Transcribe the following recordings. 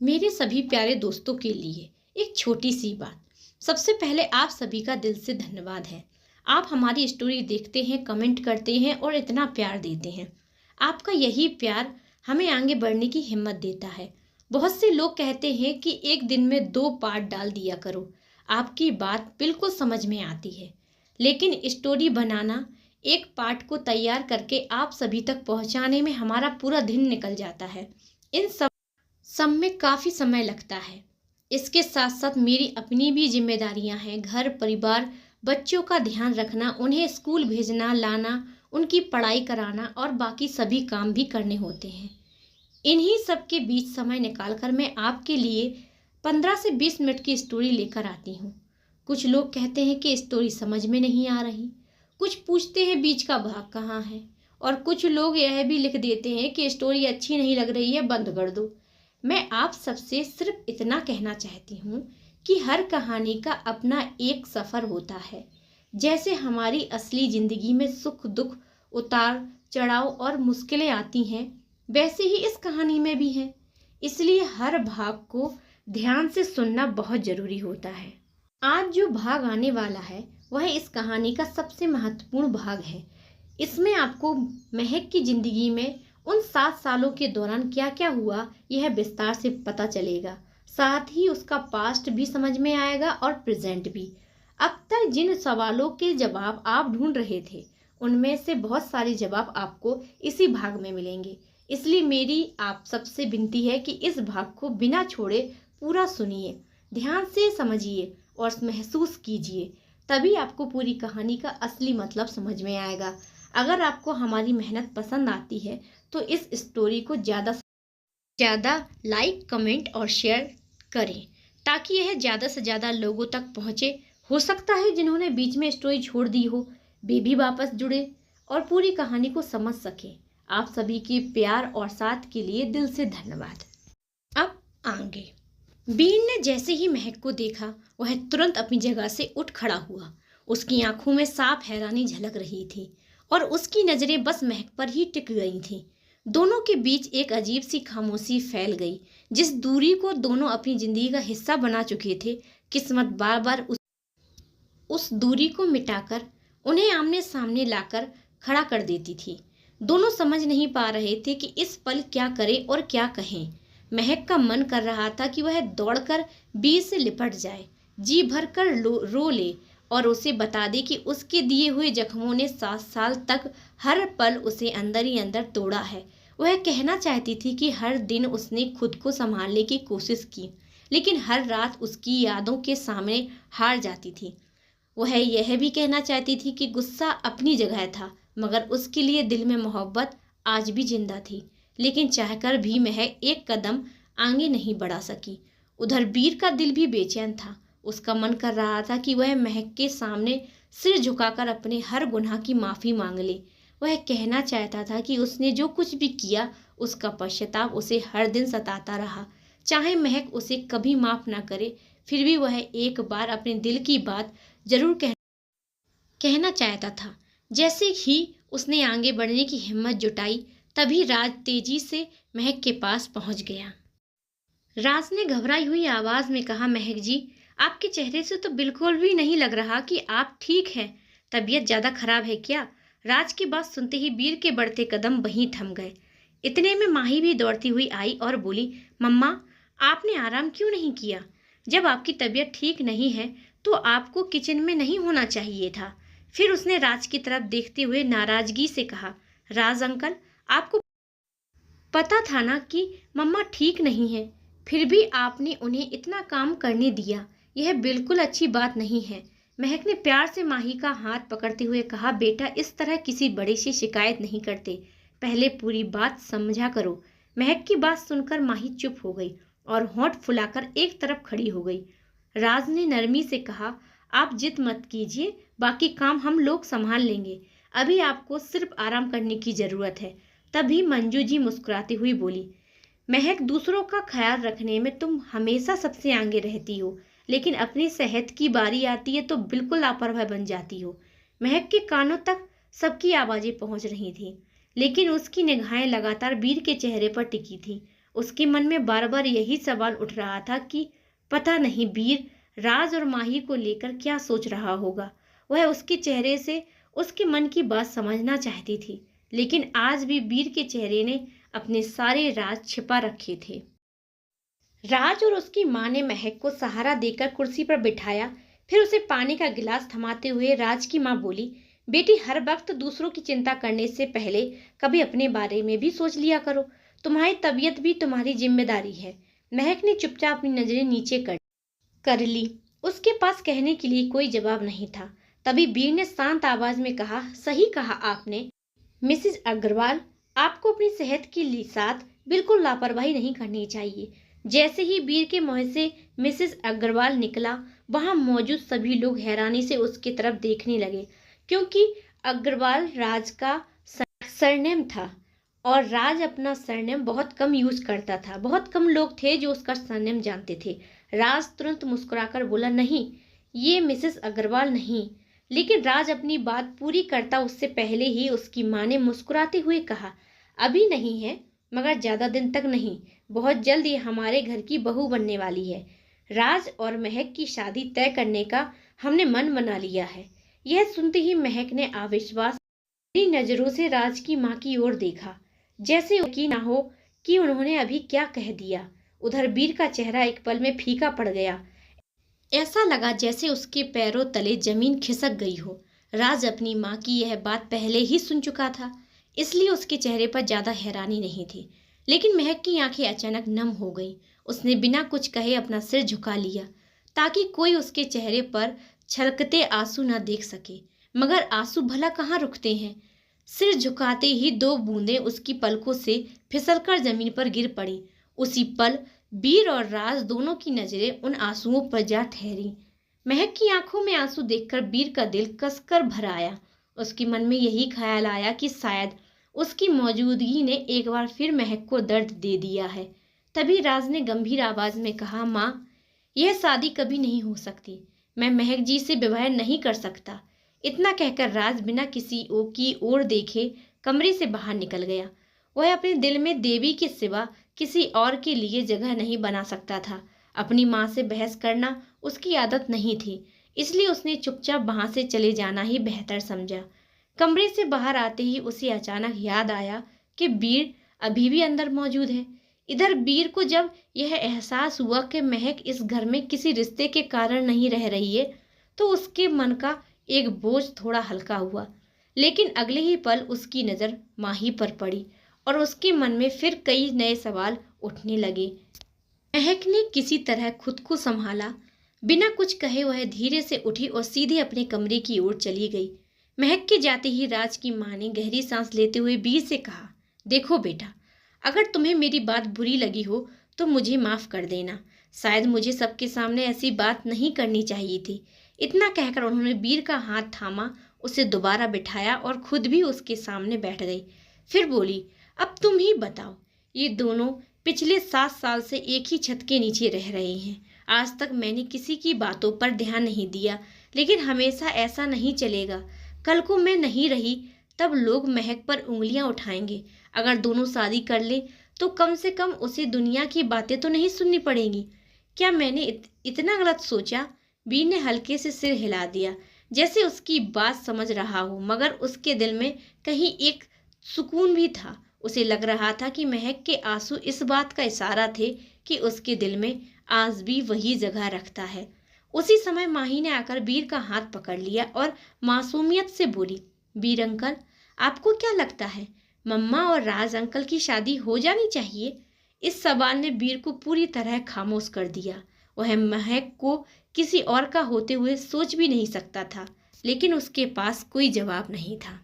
मेरे सभी प्यारे दोस्तों के लिए एक छोटी सी बात। सबसे पहले आप सभी का दिल से धन्यवाद है। आप हमारी स्टोरी देखते हैं, कमेंट करते हैं और इतना प्यार देते हैं। आपका यही प्यार हमें आगे बढ़ने की हिम्मत देता है। बहुत से लोग कहते हैं कि एक दिन में 2 पार्ट डाल दिया करो। आपकी बात बिल्कुल समझ में आती है, लेकिन स्टोरी बनाना, एक पार्ट को तैयार करके आप सभी तक पहुंचाने में हमारा पूरा दिन निकल जाता है। इन सब में काफ़ी समय लगता है। इसके साथ साथ मेरी अपनी भी जिम्मेदारियां हैं। घर परिवार, बच्चों का ध्यान रखना, उन्हें स्कूल भेजना लाना, उनकी पढ़ाई कराना और बाकी सभी काम भी करने होते हैं। इन्हीं सब के बीच समय निकालकर मैं आपके लिए 15 से 20 मिनट की स्टोरी लेकर आती हूँ। कुछ लोग कहते हैं कि स्टोरी समझ में नहीं आ रही, कुछ पूछते हैं बीच का भाग कहाँ है, और कुछ लोग यह भी लिख देते हैं कि स्टोरी अच्छी नहीं लग रही है, बंद कर दो। मैं आप सबसे सिर्फ इतना कहना चाहती हूँ कि हर कहानी का अपना एक सफ़र होता है। जैसे हमारी असली ज़िंदगी में सुख दुख, उतार चढ़ाव और मुश्किलें आती हैं, वैसे ही इस कहानी में भी हैं। इसलिए हर भाग को ध्यान से सुनना बहुत ज़रूरी होता है। आज जो भाग आने वाला है वह इस कहानी का सबसे महत्वपूर्ण भाग है। इसमें आपको महक की ज़िंदगी में उन 7 सालों के दौरान क्या क्या हुआ यह विस्तार से पता चलेगा। साथ ही उसका पास्ट भी समझ में आएगा और प्रेजेंट भी। अब तक जिन सवालों के जवाब आप ढूंढ रहे थे, उनमें से बहुत सारे जवाब आपको इसी भाग में मिलेंगे। इसलिए मेरी आप सबसे विनती है कि इस भाग को बिना छोड़े पूरा सुनिए, ध्यान से समझिए और महसूस कीजिए। तभी आपको पूरी कहानी का असली मतलब समझ में आएगा। अगर आपको हमारी मेहनत पसंद आती है तो इस स्टोरी को ज़्यादा से ज़्यादा लाइक, कमेंट और शेयर करें, ताकि यह ज़्यादा से ज़्यादा लोगों तक पहुँचे। हो सकता है जिन्होंने बीच में स्टोरी छोड़ दी हो, वे भी वापस जुड़े और पूरी कहानी को समझ सकें। आप सभी के प्यार और साथ के लिए दिल से धन्यवाद। अब आगे। बीन ने जैसे ही महक को देखा, वह तुरंत अपनी जगह से उठ खड़ा हुआ। उसकी आंखों में साफ हैरानी झलक रही थी और उसकी नजरें बस महक पर ही टिक गई थीं। दोनों के बीच एक अजीब सी खामोशी फैल गई। जिस दूरी को दोनों अपनी जिंदगी का हिस्सा बना चुके थे, किस्मत बार बार उस दूरी को मिटाकर उन्हें आमने सामने लाकर खड़ा कर देती थी। दोनों समझ नहीं पा रहे थे कि इस पल क्या करें और क्या कहें। महक का मन कर रहा था कि वह दौड़कर बीर से लिपट जाए, जी भर कर रो ले और उसे बता दे कि उसके दिए हुए जख्मों ने 7 साल तक हर पल उसे अंदर ही अंदर तोड़ा है। वह कहना चाहती थी कि हर दिन उसने खुद को संभालने की कोशिश की, लेकिन हर रात उसकी यादों के सामने हार जाती थी। वह यह भी कहना चाहती थी कि गुस्सा अपनी जगह था, मगर उसके लिए दिल में मोहब्बत आज भी जिंदा थी। लेकिन चाहकर भी महक एक कदम आगे नहीं बढ़ा सकी। उधर बीर का दिल भी बेचैन था। उसका मन कर रहा था कि वह महक के सामने सिर झुकाकर अपने हर गुनाह की माफ़ी मांग ले। वह कहना चाहता था कि उसने जो कुछ भी किया, उसका पश्चाताप उसे हर दिन सताता रहा। चाहे महक उसे कभी माफ़ ना करे, फिर भी वह एक बार अपने दिल की बात जरूर कहना चाहता था। जैसे ही उसने आगे बढ़ने की हिम्मत जुटाई, तभी राज तेजी से महक के पास पहुंच गया। राज ने घबराई हुई आवाज में कहा, महक जी, आपके चेहरे से तो बिल्कुल भी नहीं लग रहा कि आप ठीक हैं। तबीयत ज्यादा खराब है क्या? राज की बात सुनते ही बीर के बढ़ते कदम वहीं थम गए। इतने में माही भी दौड़ती हुई आई और बोली, मम्मा, आपने आराम क्यों नहीं किया? जब आपकी तबीयत ठीक नहीं है तो आपको किचन में नहीं होना चाहिए था। फिर उसने राज की तरफ देखते हुए नाराजगी से कहा, राज अंकल, आपको पता था ना कि मम्मा ठीक नहीं है, फिर भी आपने उन्हें इतना काम करने दिया। यह बिल्कुल अच्छी बात नहीं है। महक ने प्यार से माही का हाथ पकड़ते हुए कहा, बेटा, इस तरह किसी बड़े से शिकायत नहीं करते, पहले पूरी बात समझा करो। महक की बात सुनकर माही चुप हो गई और होंठ फुलाकर एक तरफ खड़ी हो गई। राज ने नरमी से कहा, आप जिद मत कीजिए, बाकी काम हम लोग संभाल लेंगे। अभी आपको सिर्फ आराम करने की जरूरत है। तभी मंजू जी मुस्कुराती हुई बोली, महक, दूसरों का ख्याल रखने में तुम हमेशा सबसे आगे रहती हो, लेकिन अपनी सेहत की बारी आती है तो बिल्कुल लापरवाह बन जाती हो। महक के कानों तक सबकी आवाजें पहुंच रही थी, लेकिन उसकी निगाहें लगातार बीर के चेहरे पर टिकी थी। उसके मन में बार बार यही सवाल उठ रहा था कि पता नहीं वीर राज और माही को लेकर क्या सोच रहा होगा। वह उसके चेहरे से उसके मन की बात समझना चाहती थी, लेकिन आज भी वीर के चेहरे ने अपने सारे राज छिपा रखे थे। राज और उसकी माँ ने महक को सहारा देकर कुर्सी पर बिठाया। फिर उसे पानी का गिलास थमाते हुए राज की माँ बोली, बेटी, हर वक्त दूसरों की चिंता करने से पहले कभी अपने बारे में भी सोच लिया करो। तुम्हारी तबीयत भी तुम्हारी जिम्मेदारी है। महक ने चुपचाप अपनी नजरें नीचे कर ली। उसके पास कहने के लिए कोई जवाब नहीं था। तभी वीर ने शांत आवाज में कहा, सही कहा आपने मिसेज अग्रवाल, आपको अपनी सेहत के साथ बिल्कुल लापरवाही नहीं करनी चाहिए। जैसे ही वीर के मुंह से मिसेस अग्रवाल निकला, वहां मौजूद सभी लोग हैरानी से उसकी तरफ देखने लगे, क्योंकि अग्रवाल राज का सरनेम था और राज अपना सरनेम बहुत कम यूज करता था। बहुत कम लोग थे जो उसका सरनेम जानते थे। राज तुरंत मुस्कुराकर बोला, नहीं, ये मिसेस अग्रवाल नहीं। लेकिन राज अपनी बात पूरी करता उससे पहले ही उसकी माँ ने मुस्कुराते हुए कहा, अभी नहीं है, मगर ज्यादा दिन तक नहीं। बहुत जल्द ये हमारे घर की बहू बनने वाली है। राज और महक की शादी तय करने का हमने मन बना लिया है। यह सुनते ही महक ने अविश्वास भरी नजरों से राज की माँ की ओर देखा, जैसे यकीन ना हो कि उन्होंने अभी क्या कह दिया। उधर वीर का चेहरा एक पल में फीका पड़ गया। ऐसा लगा जैसे उसके पैरों तले जमीन खिसक गई हो। राज अपनी माँ की यह बात पहले ही सुन चुका था, इसलिए उसके चेहरे पर ज्यादा हैरानी नहीं थी। लेकिन महक की आंखें अचानक नम हो गईं। उसने बिना कुछ कहे अपना सिर झुका लिया ताकि कोई उसके चेहरे पर छलकते आंसू न देख सके, मगर आंसू भला कहाँ रुकते हैं। सिर झुकाते ही 2 बूंदें उसकी पलकों से फिसलकर जमीन पर गिर पड़ी। उसी पल वीर और राज दोनों की नजरें उन आंसुओं पर जा ठहरी। महक की आंखों में आंसू देखकर वीर का दिल कसकर भर आया। उसके मन में यही ख्याल आया कि शायद उसकी मौजूदगी ने एक बार फिर महक को दर्द दे दिया है। तभी राज ने गंभीर आवाज में कहा, माँ, यह शादी कभी नहीं हो सकती। मैं महक जी से विवाह नहीं कर सकता। इतना कहकर राज बिना किसी की ओर देखे कमरे से बाहर निकल गया। वह अपने दिल में देवी के सिवा किसी और के लिए जगह नहीं बना सकता था। अपनी माँ से बहस करना उसकी आदत नहीं थी, इसलिए उसने चुपचाप वहां से चले जाना ही बेहतर समझा। कमरे से बाहर आते ही उसे अचानक याद आया कि वीर अभी भी अंदर मौजूद है। इधर वीर को जब यह एहसास हुआ कि महक इस घर में किसी रिश्ते के कारण नहीं रह रही है, तो उसके मन का एक बोझ थोड़ा हल्का हुआ। लेकिन अगले ही पल उसकी नज़र माही पर पड़ी और उसके मन में फिर कई नए सवाल उठने लगे। महक ने किसी तरह खुद को संभाला। बिना कुछ कहे वह धीरे से उठी और सीधे अपने कमरे की ओर चली गई। महक के जाते ही राज की माँ ने गहरी सांस लेते हुए वीर से कहा, देखो बेटा, अगर तुम्हें मेरी बात बुरी लगी हो तो मुझे माफ कर देना। शायद मुझे सबके सामने ऐसी बात नहीं करनी चाहिए थी। इतना कहकर उन्होंने वीर का हाथ थामा, उसे दोबारा बिठाया और खुद भी उसके सामने बैठ गई। फिर बोली, अब तुम ही बताओ, ये दोनों पिछले 7 साल से एक ही छत के नीचे रह रहे हैं। आज तक मैंने किसी की बातों पर ध्यान नहीं दिया, लेकिन हमेशा ऐसा नहीं चलेगा। कल को मैं नहीं रही तब लोग महक पर उंगलियां उठाएंगे। अगर दोनों शादी कर ले तो कम से कम उसे दुनिया की बातें तो नहीं सुननी पड़ेंगी। क्या मैंने इतना गलत सोचा? वीर ने हल्के से सिर हिला दिया, जैसे उसकी बात समझ रहा हो, मगर उसके दिल में कहीं एक सुकून भी था। उसे लग रहा था कि महक के आंसू इस बात का इशारा थे कि उसके दिल में आज भी वही जगह रखता है। उसी समय माही ने आकर वीर का हाथ पकड़ लिया और मासूमियत से बोली, वीर अंकल, आपको क्या लगता है मम्मा और राज अंकल की शादी हो जानी चाहिए? इस सवाल ने वीर को पूरी तरह खामोश कर दिया। वह महक को किसी और का होते हुए सोच भी नहीं सकता था, लेकिन उसके पास कोई जवाब नहीं था।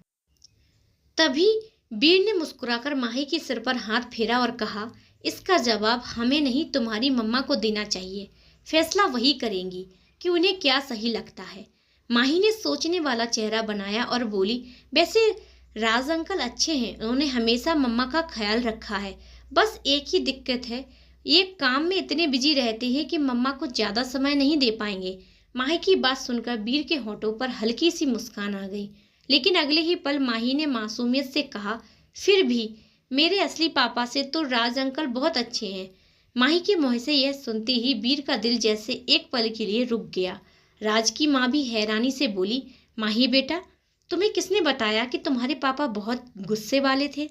तभी वीर ने मुस्कुराकर माही के सिर पर हाथ फेरा और कहा, इसका जवाब हमें नहीं, तुम्हारी मम्मा को देना चाहिए। फैसला वही करेंगी कि उन्हें क्या सही लगता है। माही ने सोचने वाला चेहरा बनाया और बोली, वैसे राज अंकल अच्छे हैं, उन्होंने हमेशा मम्मा का ख्याल रखा है। बस एक ही दिक्कत है, ये काम में इतने बिजी रहते हैं कि मम्मा को ज़्यादा समय नहीं दे पाएंगे। माही की बात सुनकर वीर के होठों पर हल्की सी मुस्कान आ गई, लेकिन अगले ही पल माही ने मासूमियत से कहा, फिर भी मेरे असली पापा से तो राज अंकल बहुत अच्छे हैं। माही के मुंह से यह सुनते ही वीर का दिल जैसे एक पल के लिए रुक गया। राज की माँ भी हैरानी से बोली, माही बेटा, तुम्हें किसने बताया कि तुम्हारे पापा बहुत गुस्से वाले थे?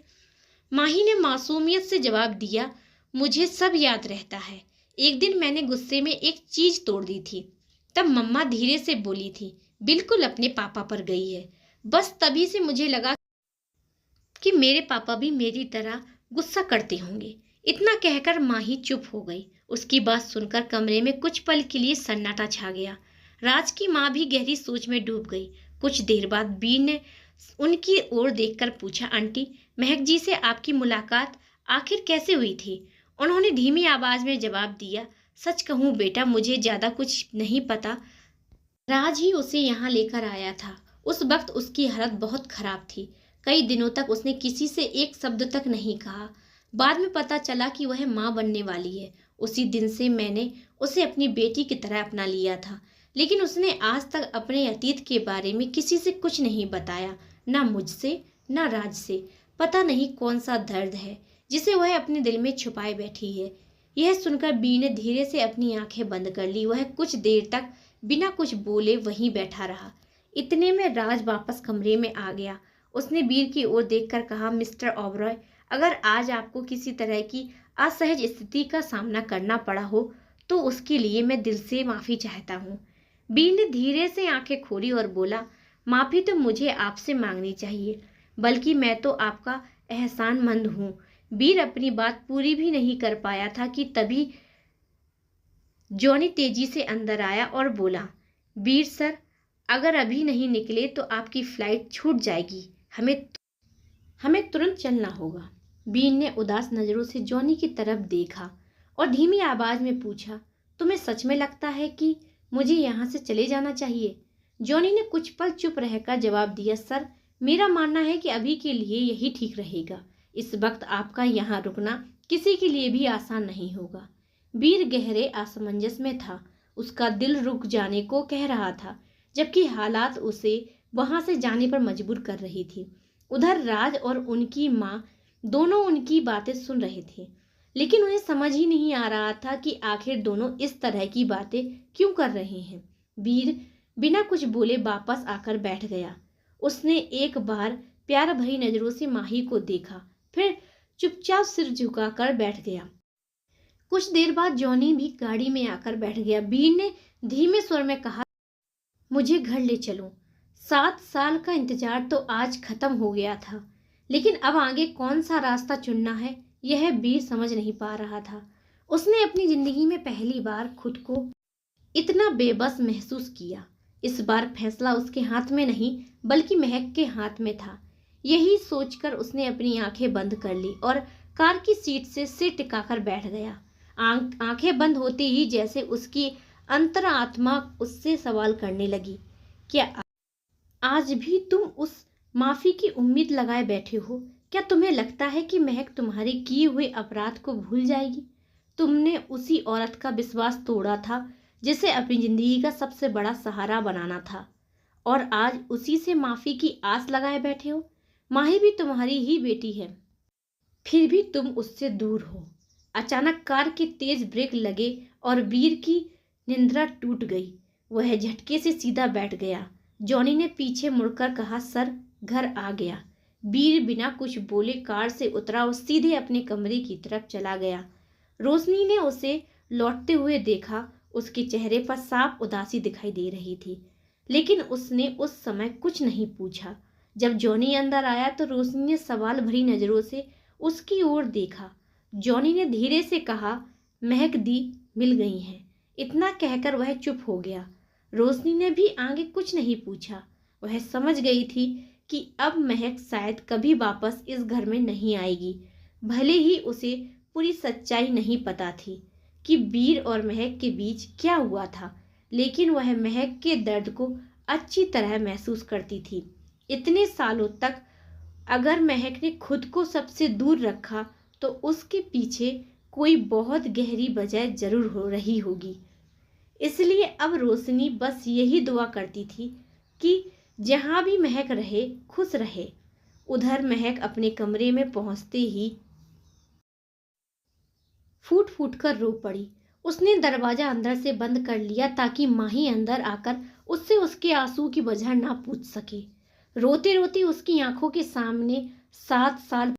माही ने मासूमियत से जवाब दिया, मुझे सब याद रहता है। एक दिन मैंने गुस्से में एक चीज तोड़ दी थी। तब मम्मा धीरे से बोली थी, बिल्कुल अपने पापा पर गई है। बस तभी से मुझे लगा कि मेरे पापा भी मेरी तरह गुस्सा करते होंगे। इतना कहकर माही चुप हो गई। उसकी बात सुनकर कमरे में कुछ पल के लिए सन्नाटा छा गया। राज की माँ भी गहरी सोच में डूब गई। कुछ देर बाद बीर ने उनकी ओर देखकर पूछा, आंटी, महक जी से आपकी मुलाकात आखिर कैसे हुई थी? उन्होंने धीमी आवाज में जवाब दिया, सच कहूँ बेटा, मुझे ज्यादा कुछ नहीं पता। राज ही उसे यहाँ लेकर आया था। उस वक्त उसकी हालत बहुत खराब थी। कई दिनों तक उसने किसी से एक शब्द तक नहीं कहा। बाद में पता चला कि वह माँ बनने वाली है। उसी दिन से मैंने उसे अपनी बेटी की तरह अपना लिया था। लेकिन उसने आज तक अपने अतीत के बारे में किसी से कुछ नहीं बताया, ना मुझसे ना राज से। पता नहीं कौन सा दर्द है जिसे वह अपने दिल में छुपाए बैठी है। यह सुनकर बी ने धीरे से अपनी आंखें बंद कर ली। वह कुछ देर तक बिना कुछ बोले वहीं बैठा रहा। इतने में राज वापस कमरे में आ गया। उसने वीर की ओर देखकर कहा, मिस्टर ओबरॉय, अगर आज आपको किसी तरह की असहज स्थिति का सामना करना पड़ा हो तो उसके लिए मैं दिल से माफी चाहता हूँ। वीर ने धीरे से आंखें खोली और बोला, माफी तो मुझे आपसे मांगनी चाहिए, बल्कि मैं तो आपका एहसानमंद हूँ। वीर अपनी बात पूरी भी नहीं कर पाया था कि तभी जॉनी तेजी से अंदर आया और बोला, वीर सर, अगर अभी नहीं निकले तो आपकी फ्लाइट छूट जाएगी। हमें तुरंत चलना होगा। बीन ने उदास नजरों से जॉनी की तरफ देखा और धीमी आवाज में पूछा, तुम्हें सच में लगता है कि मुझे यहाँ से चले जाना चाहिए? जॉनी ने कुछ पल चुप रहकर जवाब दिया, सर, मेरा मानना है कि अभी के लिए यही ठीक रहेगा। इस वक्त आपका यहाँ रुकना किसी के लिए भी आसान नहीं होगा। वीर गहरे असमंजस में था। उसका दिल रुक जाने को कह रहा था, जबकि हालात उसे वहां से जाने पर मजबूर कर रही थी। उधर राज और उनकी माँ दोनों उनकी बातें सुन रहे थे, लेकिन उन्हें समझ ही नहीं आ रहा था कि आखिर दोनों इस तरह की बातें क्यों कर रहे हैं। वीर बिना कुछ बोले वापस आकर बैठ गया। उसने एक बार प्यार भरी नजरों से माही को देखा, फिर चुपचाप सिर झुकाकर बैठ गया। कुछ देर बाद जॉनी भी गाड़ी में आकर बैठ गया। वीर ने धीमे स्वर में कहा, मुझे घर ले चलो। 7 साल का इंतजार तो आज खत्म हो गया था, लेकिन अब आगे कौन सा रास्ता चुनना है यह वीर समझ नहीं पा रहा था। उसने अपनी जिंदगी में पहली बार खुद को इतना बेबस महसूस किया। इस बार फैसला उसके हाथ में नहीं बल्कि महक के हाथ में था। यही सोचकर उसने अपनी आंखें बंद कर ली और कार की सीट से सिर टिकाकर बैठ गया। आंखें बंद होते ही जैसे उसकी अंतरात्मा उससे सवाल करने लगी, क्या आज भी तुम उस माफी की उम्मीद लगाए बैठे हो? क्या तुम्हें लगता है कि महक तुम्हारे किए हुए अपराध को भूल जाएगी? तुमने उसी औरत का विश्वास तोड़ा था जिसे अपनी जिंदगी का सबसे बड़ा सहारा बनाना था, और आज उसी से माफी की आस लगाए बैठे हो। माही भी तुम्हारी ही बेटी है, फिर भी तुम उससे दूर हो। अचानक कार के तेज ब्रेक लगे और वीर की निंद्रा टूट गई। वह झटके से सीधा बैठ गया। जॉनी ने पीछे मुड़कर कहा, सर, घर आ गया। वीर बिना कुछ बोले कार से उतरा और सीधे अपने कमरे की तरफ चला गया। रोशनी ने उसे लौटते हुए देखा। उसके चेहरे पर साफ उदासी दिखाई दे रही थी, लेकिन उसने उस समय कुछ नहीं पूछा। जब जॉनी अंदर आया तो रोशनी ने सवाल भरी नजरों से उसकी ओर देखा। जॉनी ने धीरे से कहा, महक दी मिल गई हैं। इतना कहकर वह चुप हो गया। रोशनी ने भी आगे कुछ नहीं पूछा। वह समझ गई थी कि अब महक शायद कभी वापस इस घर में नहीं आएगी। भले ही उसे पूरी सच्चाई नहीं पता थी कि वीर और महक के बीच क्या हुआ था, लेकिन वह महक के दर्द को अच्छी तरह महसूस करती थी। इतने सालों तक अगर महक ने खुद को सबसे दूर रखा तो उसके पीछे कोई बहुत गहरी वजह जरूर हो रही होगी। इसलिए अब रोशनी बस यही दुआ करती थी कि जहां भी महक रहे खुश रहे। उधर महक अपने कमरे में पहुंचते ही फूट फूट कर रो पड़ी। उसने दरवाजा अंदर से बंद कर लिया ताकि माही अंदर आकर उससे उसके आंसू की वजह ना पूछ सके। रोते रोते उसकी आंखों के सामने 7 साल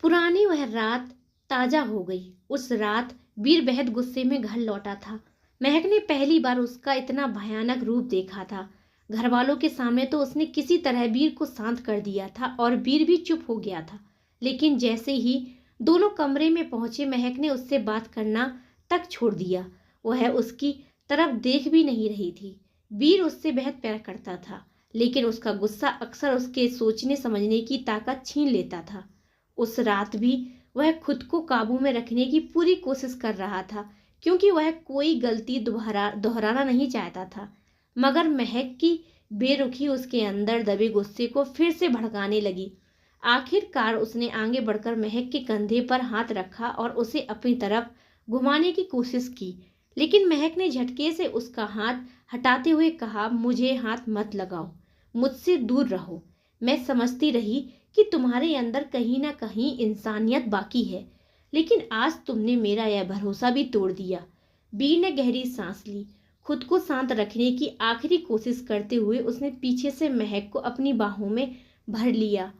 पुरानी वह रात ताजा हो गई। उस रात वीर बेहद गुस्से में घर लौटा था। महक ने पहली बार उसका इतना भयानक रूप देखा था। घर वालों के सामने तो उसने किसी तरह वीर को शांत कर दिया था और वीर भी चुप हो गया था, लेकिन जैसे ही दोनों कमरे में पहुंचे महक ने उससे बात करना तक छोड़ दिया। वह उसकी तरफ देख भी नहीं रही थी। वीर उससे बेहद प्यार करता था, लेकिन उसका गुस्सा अक्सर उसके सोचने समझने की ताकत छीन लेता था। उस रात भी वह खुद को काबू में रखने की पूरी कोशिश कर रहा था, क्योंकि वह कोई गलती दोहराना नहीं चाहता था। मगर महक की बेरुखी उसके अंदर दबे गुस्से को फिर से भड़काने लगी। आखिरकार उसने आगे बढ़कर महक के कंधे पर हाथ रखा और उसे अपनी तरफ घुमाने की कोशिश की, लेकिन महक ने झटके से उसका हाथ हटाते हुए कहा, मुझे हाथ मत लगाओ, मुझसे दूर रहो। मैं समझती रही कि तुम्हारे अंदर कहीं ना कहीं इंसानियत बाकी है, लेकिन आज तुमने मेरा यह भरोसा भी तोड़ दिया। वीर ने गहरी सांस ली। खुद को शांत रखने की आखिरी कोशिश करते हुए उसने पीछे से महक को अपनी बाहों में भर लिया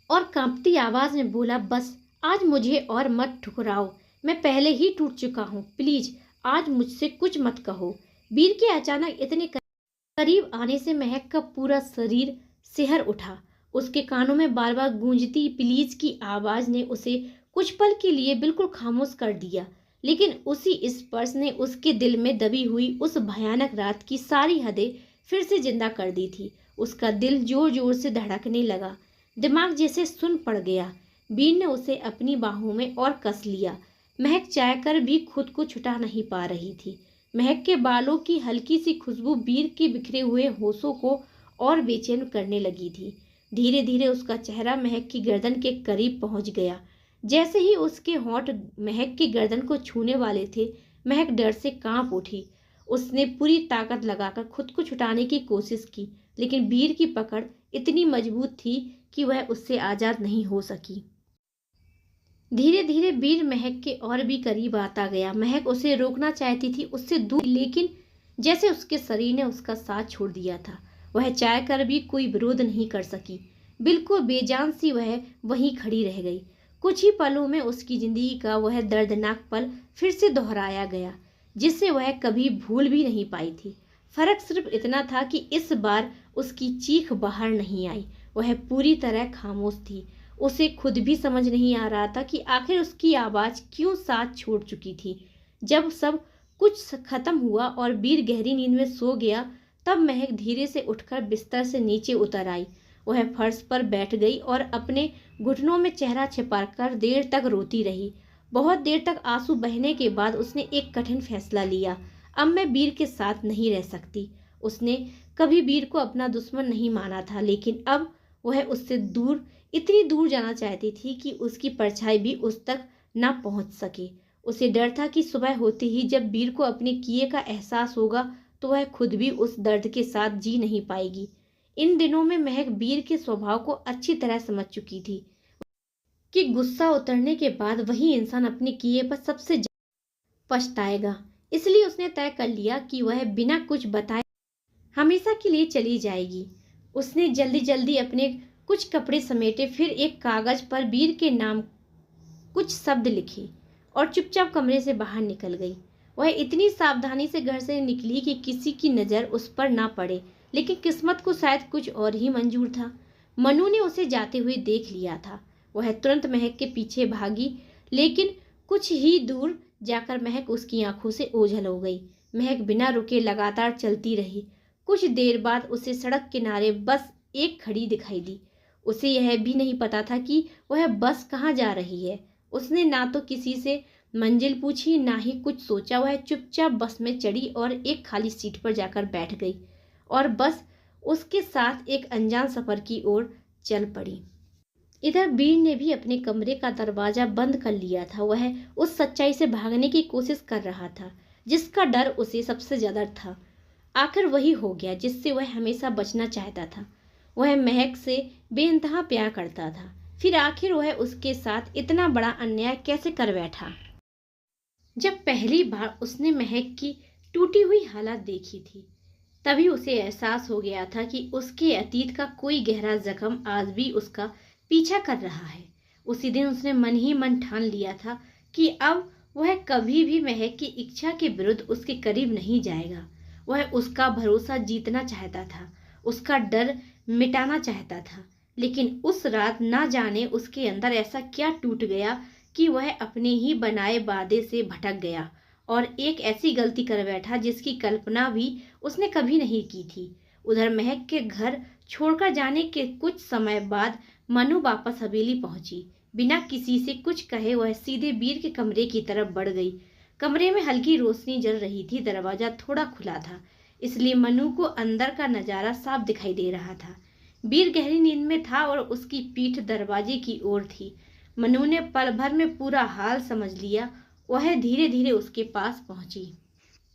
और कांपती आवाज में बोला, बस आज मुझे और मत ठुकराओ, मैं पहले ही टूट चुका हूँ, प्लीज आज मुझसे कुछ मत कहो। वीर के अचानक इतने करीब आने से महक का पूरा शरीर सिहर उठा। उसके कानों में बार बार गूंजती प्लीज की आवाज ने उसे कुछ पल के लिए बिल्कुल खामोश कर दिया, लेकिन उसी स्पर्श ने उसके दिल में दबी हुई उस भयानक रात की सारी हदें फिर से जिंदा कर दी थी। उसका दिल जोर जोर से धड़कने लगा, दिमाग जैसे सुन पड़ गया। वीर ने उसे अपनी बाहों में और कस लिया। महक चाहकर भी खुद को छुटा नहीं पा रही थी। महक के बालों की हल्की सी खुशबू वीर के बिखरे हुए होशों को और बेचैन करने लगी थी। धीरे धीरे उसका चेहरा महक की गर्दन के करीब पहुंच गया। जैसे ही उसके होंठ महक की गर्दन को छूने वाले थे, महक डर से कांप उठी। उसने पूरी ताकत लगाकर खुद को छुटाने की कोशिश की, लेकिन वीर की पकड़ इतनी मजबूत थी कि वह उससे आजाद नहीं हो सकी। धीरे धीरे वीर महक के और भी करीब आता गया। महक उसे रोकना चाहती थी, उससे दूर, लेकिन जैसे उसके शरीर ने उसका साथ छोड़ दिया था। वह चाहकर भी कोई विरोध नहीं कर सकी। बिल्कुल बेजान सी वह वहीं खड़ी रह गई। कुछ ही पलों में उसकी जिंदगी का वह दर्दनाक पल फिर से दोहराया गया, जिसे वह कभी भूल भी नहीं पाई थी। फर्क सिर्फ इतना था कि इस बार उसकी चीख बाहर नहीं आई। वह पूरी तरह खामोश थी। उसे खुद भी समझ नहीं आ रहा था कि आखिर उसकी आवाज क्यों साथ छोड़ चुकी थी। जब सब कुछ खत्म हुआ और वीर गहरी नींद में सो गया, तब महक धीरे से उठकर बिस्तर से नीचे उतर आई। वह फर्श पर बैठ गई और अपने घुटनों में चेहरा छिपाकर देर तक रोती रही। बहुत देर तक आंसू बहने के बाद उसने एक कठिन फैसला लिया। अब मैं वीर के साथ नहीं रह सकती। उसने कभी वीर को अपना दुश्मन नहीं माना था, लेकिन अब वह उससे दूर, इतनी दूर जाना चाहती थी कि उसकी परछाई भी उस तक न पहुंच सके। उसे डर था कि सुबह होते ही जब वीर को अपने किए का एहसास होगा तो वह खुद भी उस दर्द के साथ जी नहीं पाएगी। इन दिनों में महक वीर के स्वभाव को अच्छी तरह समझ चुकी थी कि गुस्सा उतरने के बाद वही इंसान अपने किए पर सबसे पछताएगा। इसलिए उसने तय कर लिया कि वह बिना कुछ बताए हमेशा के लिए चली जाएगी। उसने जल्दी जल्दी अपने कुछ कपड़े समेटे, फिर एक कागज पर वीर के नाम कुछ शब्द लिखे और चुपचाप कमरे से बाहर निकल गई। वह इतनी सावधानी से घर से निकली कि किसी की नज़र उस पर ना पड़े, लेकिन किस्मत को शायद कुछ और ही मंजूर था। मनु ने उसे जाते हुए देख लिया था। वह तुरंत महक के पीछे भागी, लेकिन कुछ ही दूर जाकर महक उसकी आंखों से ओझल हो गई। महक बिना रुके लगातार चलती रही। कुछ देर बाद उसे सड़क किनारे बस एक खड़ी दिखाई दी। उसे यह भी नहीं पता था कि वह बस कहाँ जा रही है। उसने ना तो किसी से मंजिल पूछी, ना ही कुछ सोचा। वह चुपचाप बस में चढ़ी और एक खाली सीट पर जाकर बैठ गई और बस उसके साथ एक अनजान सफर की ओर चल पड़ी। इधर वीर ने भी अपने कमरे का दरवाजा बंद कर लिया था। वह उस सच्चाई से भागने की कोशिश कर रहा था जिसका डर उसे सबसे ज्यादा था। आखिर वही हो गया जिससे वह हमेशा बचना चाहता था। वह महक से बेइंतहा प्यार करता था, फिर आखिर वह उसके साथ इतना बड़ा अन्याय कैसे कर बैठा। जब पहली बार उसने महक की टूटी हुई हालत देखी थी, तभी उसे एहसास हो गया था कि उसके अतीत का कोई गहरा जख्म आज भी उसका पीछा कर रहा है। उसी दिन उसने मन ही मन ठान लिया था कि अब वह कभी भी महक की इच्छा के विरुद्ध उसके करीब नहीं जाएगा। वह उसका भरोसा जीतना चाहता था, उसका डर मिटाना चाहता था। लेकिन उस रात ना जाने उसके अंदर ऐसा क्या टूट गया कि वह अपने ही बनाए वादे से भटक गया और एक ऐसी गलती कर बैठा जिसकी कल्पना भी उसने कभी नहीं की थी। उधर महक के घर छोड़कर जाने के कुछ समय बाद मनु वापस हवेली पहुंची। बिना किसी से कुछ कहे वह सीधे बीर के कमरे की तरफ बढ़ गई। कमरे में हल्की रोशनी जल रही थी, दरवाजा थोड़ा खुला था, इसलिए मनु को अंदर का नजारा साफ दिखाई दे रहा था। बीर गहरी नींद में था और उसकी पीठ दरवाजे की ओर थी। मनु ने पल भर में पूरा हाल समझ लिया। वह धीरे धीरे उसके पास पहुंची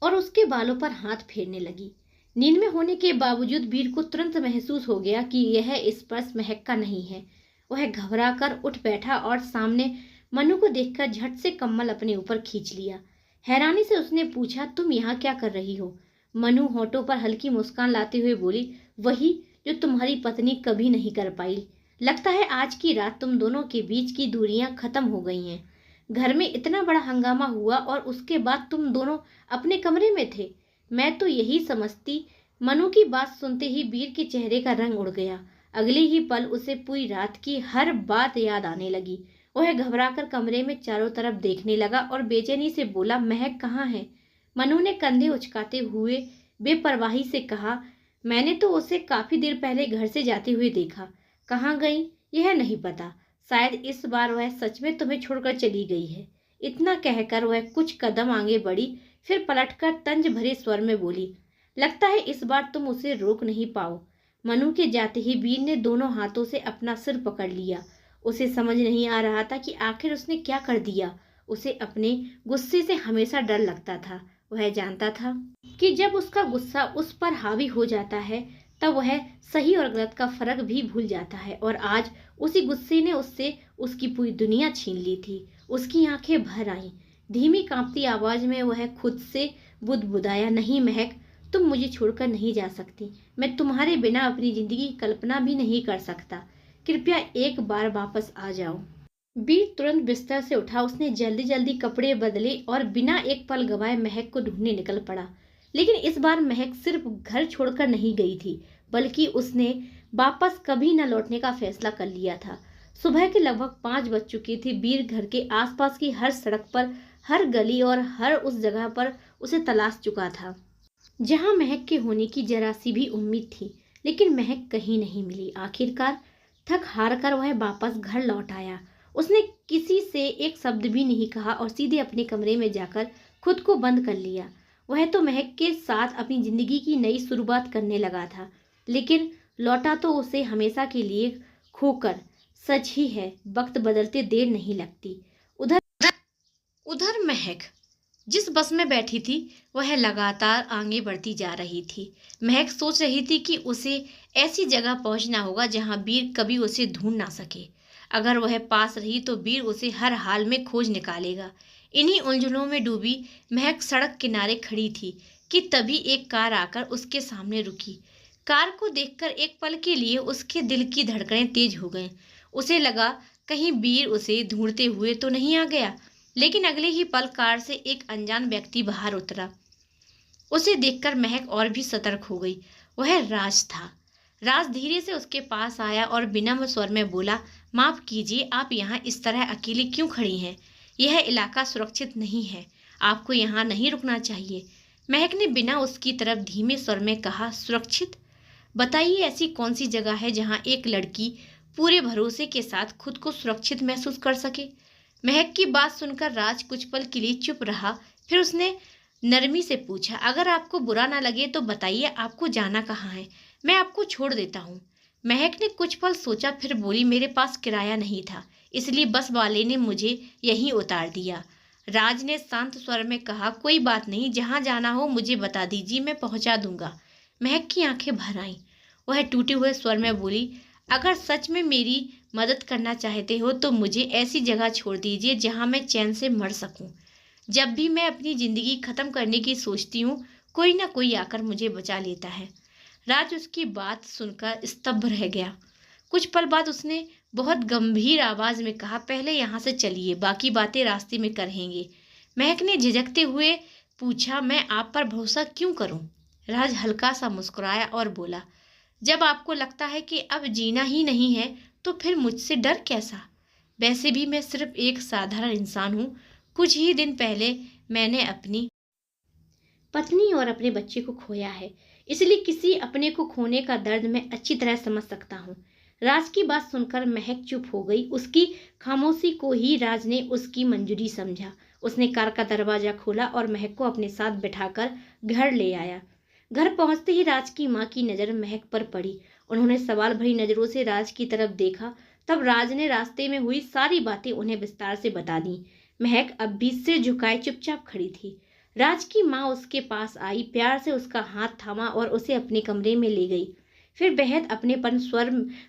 और उसके बालों पर हाथ फेरने लगी। नींद में होने के बावजूद बीर को तुरंत महसूस हो गया कि यह स्पर्श महक का नहीं है। वह घबरा कर उठ बैठा और सामने मनु को देखकर झट से कम्बल अपने ऊपर खींच लिया। हैरानी से उसने पूछा, तुम यहाँ क्या कर रही हो? मनु होठों पर हल्की मुस्कान लाते हुए बोली, वही जो तुम्हारी पत्नी कभी नहीं कर पाई। लगता है आज की रात तुम दोनों के बीच की दूरियां खत्म हो गई हैं। घर में इतना बड़ा हंगामा हुआ और उसके बाद तुम दोनों अपने कमरे में थे। मैं तो यही समझती। मनु की बात सुनते ही बीर के चेहरे का रंग उड़ गया। अगले ही पल उसे पूरी रात की हर बात याद आने लगी। वह घबराकर कमरे में चारों तरफ देखने लगा और बेचैनी से बोला, महक कहाँ है? मनु ने कंधे उचकाते हुए बेपरवाही से कहा, मैंने तो उसे काफी देर पहले घर से जाते हुए देखा। कहाँ गई यह नहीं पता। शायद इस बार वह सच में तुम्हें छोड़कर चली गई है। इतना कहकर वह कुछ कदम आगे बढ़ी, फिर पलटकर तंज भरे स्वर में बोली, लगता है इस बार तुम उसे रोक नहीं पाओ। मनु के जाते ही बीर ने दोनों हाथों से अपना सिर पकड़ लिया। उसे समझ नहीं आ रहा था कि आखिर उसने क्या कर दिया। उसे अपने गुस्से से हमेशा डर लगता था। वह जानता था कि जब उसका गुस्सा उस पर हावी हो जाता है तब वह सही और गलत का फर्क भी भूल जाता है। और आज उसी गुस्से ने उससे उसकी पूरी दुनिया छीन ली थी। उसकी आंखें भर आईं। धीमी कांपती आवाज में वह खुद से बुदबुदाया, नहीं महक, तुम मुझे छोड़कर नहीं जा सकती। मैं तुम्हारे बिना अपनी जिंदगी की कल्पना भी नहीं कर सकता। कृपया एक बार वापस आ जाओ। बीर तुरंत बिस्तर से उठा। उसने जल्दी जल्दी कपड़े बदले और बिना एक पल गवाए महक को ढूंढने निकल पड़ा। लेकिन इस बार महक सिर्फ घर छोड़कर नहीं गई थी, बल्कि उसने वापस कभी न लौटने का फैसला कर लिया था। सुबह के लगभग 5 बज चुकी थी। बीर घर के आसपास की हर सड़क पर, हर गली और हर उस जगह पर उसे तलाश चुका था जहां महक के होने की जरा सी भी उम्मीद थी, लेकिन महक कहीं नहीं मिली। आखिरकार थक हार कर वह वापस घर लौट आया। उसने किसी से एक शब्द भी नहीं कहा और सीधे अपने कमरे में जाकर खुद को बंद कर लिया। वह तो महक के साथ अपनी जिंदगी की नई शुरुआत करने लगा था, लेकिन लौटा तो उसे हमेशा के लिए खोकर। सच ही है, वक्त बदलते देर नहीं लगती। उधर उधर महक जिस बस में बैठी थी वह लगातार आगे बढ़ती जा रही थी। महक सोच रही थी कि उसे ऐसी जगह पहुंचना होगा जहां बीर कभी उसे ढूंढ ना सके। अगर वह पास रही तो बीर उसे हर हाल में खोज निकालेगा। इन्हीं उलझनों में डूबी महक सड़क किनारे खड़ी थी कि तभी एक कार आकर उसके सामने रुकी। कार को देखकर एक पल के लिए उसके दिल की धड़कनें तेज हो गईं। उसे लगा कहीं बीर उसे ढूंढते हुए तो नहीं आ गया, लेकिन अगले ही पल कार से एक अनजान व्यक्ति बाहर उतरा। उसे देखकर महक और भी सतर्क हो गई। वह राज था। राज धीरे से उसके पास आया और विनम्र स्वर में बोला, माफ कीजिए, आप यहाँ इस तरह अकेले क्यों खड़ी हैं? यह इलाका सुरक्षित नहीं है, आपको यहाँ नहीं रुकना चाहिए। महक ने बिना उसकी तरफ धीमे स्वर में कहा, सुरक्षित? बताइए ऐसी कौन सी जगह है जहाँ एक लड़की पूरे भरोसे के साथ खुद को सुरक्षित महसूस कर सके? महक की बात सुनकर राज कुछ पल के लिए चुप रहा, फिर उसने नरमी से पूछा, अगर आपको बुरा ना लगे तो बताइए आपको जाना कहाँ है, मैं आपको छोड़ देता हूँ। महक ने कुछ पल सोचा, फिर बोली, मेरे पास किराया नहीं था, इसलिए बस वाले ने मुझे यहीं उतार दिया। राज ने शांत स्वर में कहा, कोई बात नहीं, जहाँ जाना हो मुझे बता दीजिए, मैं पहुँचा दूंगा। महक की आंखें भर आईं। वह टूटे हुए स्वर में बोली, अगर सच में मेरी मदद करना चाहते हो तो मुझे ऐसी जगह छोड़ दीजिए जहां मैं चैन से मर सकूं। जब भी मैं अपनी जिंदगी खत्म करने की सोचती हूँ, कोई ना कोई आकर मुझे बचा लेता है। राज उसकी बात सुनकर स्तब्ध रह गया। कुछ पल बाद उसने बहुत गंभीर आवाज में कहा, पहले यहाँ से चलिए, बाकी बातें रास्ते में करेंगे। महक ने झिझकते हुए पूछा, मैं आप पर भरोसा क्यों करूं? राज हल्का सा मुस्कुराया और बोला, जब आपको लगता है कि अब जीना ही नहीं है तो फिर मुझसे डर कैसा? वैसे भी मैं सिर्फ एक साधारण इंसान हूँ। कुछ ही दिन पहले मैंने अपनी पत्नी और अपने बच्चे को खोया है, इसलिए किसी अपने को खोने का दर्द मैं अच्छी तरह समझ सकता हूँ। राज की बात सुनकर महक चुप हो गई। उसकी खामोशी को ही राज ने उसकी मंजूरी समझा। उसने कार का दरवाजा खोला और महक को अपने साथ बिठाकर घर ले आया। घर पहुंचते ही राज की माँ की नज़र महक पर पड़ी। उन्होंने सवाल भरी नज़रों से राज की तरफ देखा। तब राज ने रास्ते में हुई सारी बातें उन्हें विस्तार से बता दी। महक अब भी सिर झुकाए चुपचाप खड़ी थी। राज की माँ उसके पास आई, प्यार से उसका हाथ थामा और उसे अपने कमरे में ले गई। फिर बेहद अपनेपन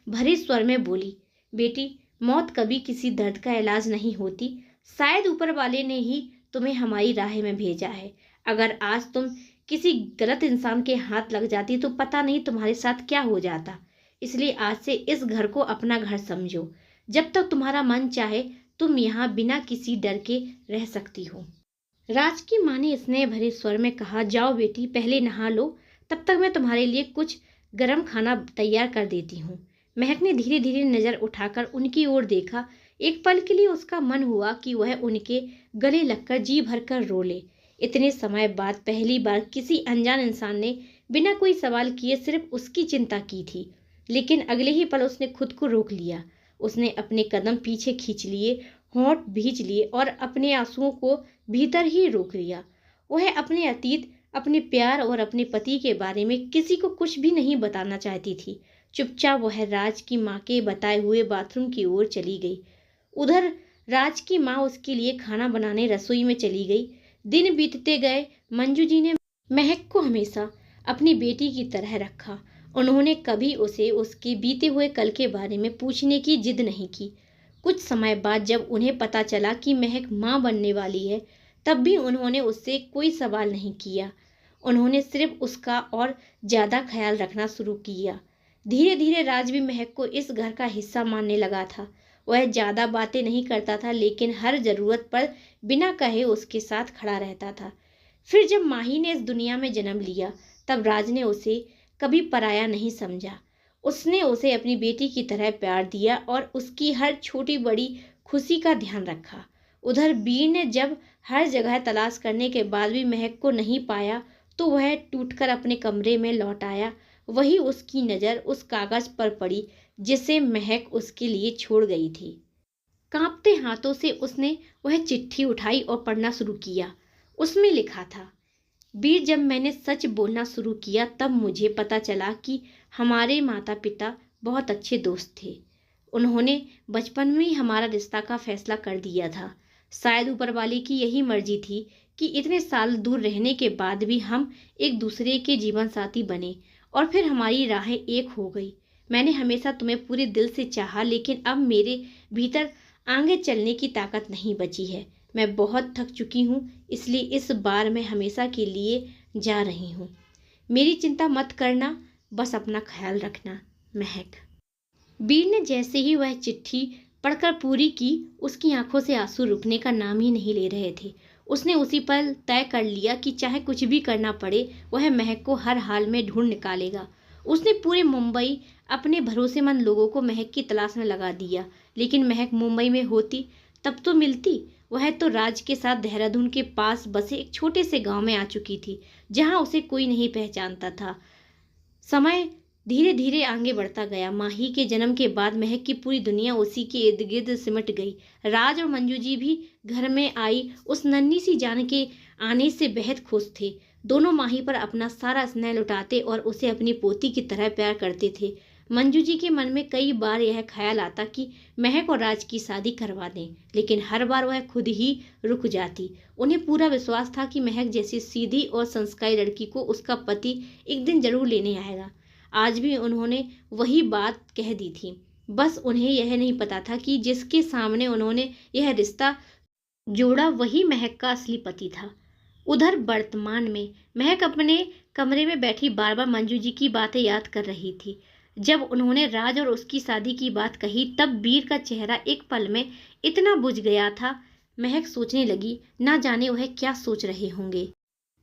भरे स्वर में बोली, बेटी, मौत कभी किसी दर्द का इलाज नहीं होती। शायद ऊपर वाले ने ही तुम्हें हमारी राह में भेजा है। अगर आज तुम किसी गलत इंसान के हाथ लग जाती तो पता नहीं तुम्हारे साथ क्या हो जाता। इसलिए आज से इस घर को अपना घर समझो। जब तक तुम्हारा मन चाहे तुम यहाँ बिना किसी डर के रह सकती हो। राज की माँ ने स्नेह भरे स्वर में कहा, जाओ बेटी, पहले नहा लो, तब तक मैं तुम्हारे लिए कुछ गर्म खाना तैयार कर देती हूँ। महक ने धीरे धीरे नजर उठाकर उनकी ओर देखा। एक पल के लिए उसका मन हुआ कि वह उनके गले लगकर जी भरकर रो ले। इतने समय बाद पहली बार किसी अनजान इंसान ने बिना कोई सवाल किए सिर्फ उसकी चिंता की थी। लेकिन अगले ही पल उसने खुद को रोक लिया। उसने अपने कदम पीछे खींच लिए, होंठ भींच लिए और अपने आंसुओं को भीतर ही रोक लिया। वह अपने अतीत, अपने प्यार और अपने पति के बारे में किसी को कुछ भी नहीं बताना चाहती थी। चुपचाप वह राज की माँ के बताए हुए बाथरूम की ओर चली गई। उधर राज की माँ उसके लिए खाना बनाने रसोई में चली गई। दिन बीतते गए। मंजू जी ने महक को हमेशा अपनी बेटी की तरह रखा। उन्होंने कभी उसे उसके बीते हुए कल के बारे में पूछने की जिद नहीं की। कुछ समय बाद जब उन्हें पता चला कि महक माँ बनने वाली है, तब भी उन्होंने उससे कोई सवाल नहीं किया। उन्होंने सिर्फ उसका और ज़्यादा ख्याल रखना शुरू किया। धीरे धीरे राज भी महक को इस घर का हिस्सा मानने लगा था। वह ज़्यादा बातें नहीं करता था, लेकिन हर ज़रूरत पर बिना कहे उसके साथ खड़ा रहता था। फिर जब माही ने इस दुनिया में जन्म लिया, तब राज ने उसे कभी पराया नहीं समझा। उसने उसे अपनी बेटी की तरह प्यार दिया और उसकी हर छोटी बड़ी खुशी का ध्यान रखा। उधर वीर ने जब हर जगह तलाश करने के बाद भी महक को नहीं पाया, तो वह टूटकर अपने कमरे में लौट आया। वही उसकी नज़र उस कागज पर पड़ी जिसे महक उसके लिए छोड़ गई थी। कांपते हाथों से उसने वह चिट्ठी उठाई और पढ़ना शुरू किया। उसमें लिखा था, वीर, जब मैंने सच बोलना शुरू किया तब मुझे पता चला कि हमारे माता पिता बहुत अच्छे दोस्त थे। उन्होंने बचपन में ही हमारा रिश्ता का फैसला कर दिया था। शायद ऊपर वाले की यही मर्जी थी कि इतने साल दूर रहने के बाद भी हम एक दूसरे के जीवन साथी बने और फिर हमारी राहें एक हो गई। मैंने हमेशा तुम्हें पूरे दिल से चाहा, लेकिन अब मेरे भीतर आगे चलने की ताकत नहीं बची है। मैं बहुत थक चुकी हूँ, इसलिए इस बार मैं हमेशा के लिए जा रही हूँ। मेरी चिंता मत करना, बस अपना ख्याल रखना, महक। वीर ने जैसे ही वह चिट्ठी पढ़कर पूरी की, उसकी आंखों से आंसू रुकने का नाम ही नहीं ले रहे थे। उसने उसी पल तय कर लिया कि चाहे कुछ भी करना पड़े, वह महक को हर हाल में ढूंढ निकालेगा। उसने पूरे मुंबई अपने भरोसेमंद लोगों को महक की तलाश में लगा दिया, लेकिन महक मुंबई में होती तब तो मिलती। वह तो राज के साथ देहरादून के पास बसे एक छोटे से गांव में आ चुकी थी, जहां उसे कोई नहीं पहचानता था। समय धीरे धीरे आगे बढ़ता गया। माही के जन्म के बाद महक की पूरी दुनिया उसी के इर्द गिर्द सिमट गई। राज और मंजू जी भी घर में आई उस नन्ही सी जान के आने से बेहद खुश थे। दोनों माही पर अपना सारा स्नेह लुटाते और उसे अपनी पोती की तरह प्यार करते थे। मंजू जी के मन में कई बार यह ख्याल आता कि महक और राज की शादी करवा दें, लेकिन हर बार वह खुद ही रुक जाती। उन्हें पूरा विश्वास था कि महक जैसी सीधी और संस्कारी लड़की को उसका पति एक दिन जरूर लेने आएगा। आज भी उन्होंने वही बात कह दी थी। बस उन्हें यह नहीं पता था कि जिसके सामने उन्होंने यह रिश्ता जोड़ा वही महक का असली पति था। उधर वर्तमान में महक अपने कमरे में बैठी बार बार मंजू जी की बातें याद कर रही थी। जब उन्होंने राज और उसकी शादी की बात कही तब वीर का चेहरा एक पल में इतना बुझ गया था। महक सोचने लगी, ना जाने वह क्या सोच रहे होंगे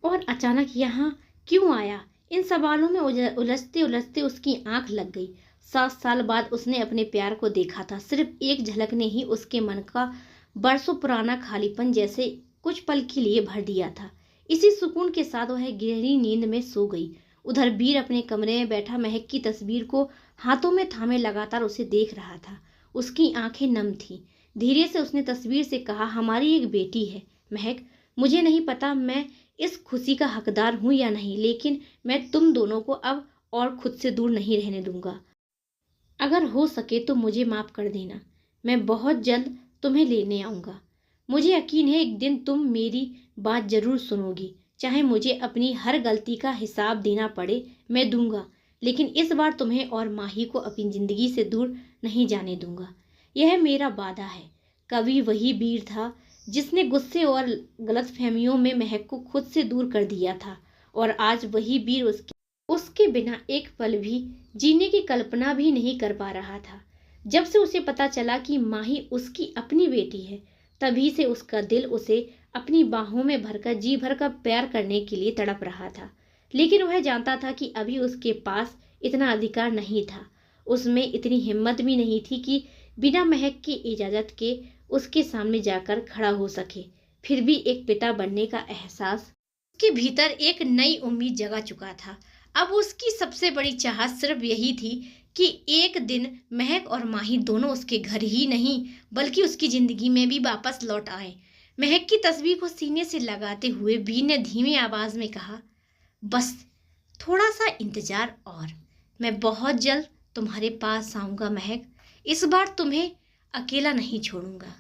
और अचानक यहाँ क्यों आया। इन सवालों में उलझते उलझते उसकी आंख लग गई। 7 साल बाद उसने अपने प्यार को देखा था। सिर्फ एक झलक ने ही उसके मन का बरसों पुराना खालीपन जैसे कुछ पल के लिए भर दिया था। इसी सुकून के साथ वह गहरी नींद में सो गई। उधर वीर अपने कमरे में बैठा महक की तस्वीर को हाथों में थामे लगातार उसे देख रहा था। उसकी आंखें नम थीं। धीरे से उसने तस्वीर से कहा, हमारी एक बेटी है महक। मुझे नहीं पता मैं इस खुशी का हकदार हूं या नहीं, लेकिन मैं तुम दोनों को अब और खुद से दूर नहीं रहने दूंगा। अगर हो सके तो मुझे माफ कर देना। मैं बहुत जल्द तुम्हें लेने आऊंगा। मुझे यकीन है एक दिन तुम मेरी बात जरूर सुनोगी। चाहे मुझे अपनी हर गलती का हिसाब देना पड़े, मैं दूंगा, लेकिन इस बार तुम्हें और माही को अपनी जिंदगी से दूर नहीं जाने दूंगा। यह मेरा वादा है। कभी वही वीर था जिसने गुस्से और गलतफहमियों में महक को खुद से दूर कर दिया था, और आज वही वीर उसके बिना एक पल भी जीने की कल्पना भी नहीं कर पा रहा था। जब से उसे पता चला कि माही उसकी अपनी बेटी है, तभी से उसका दिल उसे अपनी बाहों में भरकर जी भर का प्यार करने के लिए तड़प रहा था। लेकिन वह जानता था कि अभी उसके पास इतना अधिकार नहीं था। उसमें इतनी हिम्मत भी नहीं थी कि बिना महक की इजाजत के उसके सामने जाकर खड़ा हो सके। फिर भी एक पिता बनने का एहसास उसके भीतर एक नई उम्मीद जगा चुका था। अब उसकी सबसे बड़ी चाहत सिर्फ यही थी कि एक दिन महक और माही दोनों उसके घर ही नहीं बल्कि उसकी जिंदगी में भी वापस लौट आए। महक की तस्वीर को सीने से लगाते हुए वीर ने धीमी आवाज में कहा, बस थोड़ा सा इंतजार और मैं बहुत जल्द तुम्हारे पास आऊंगा महक। इस बार तुम्हें अकेला नहीं छोड़ूंगा।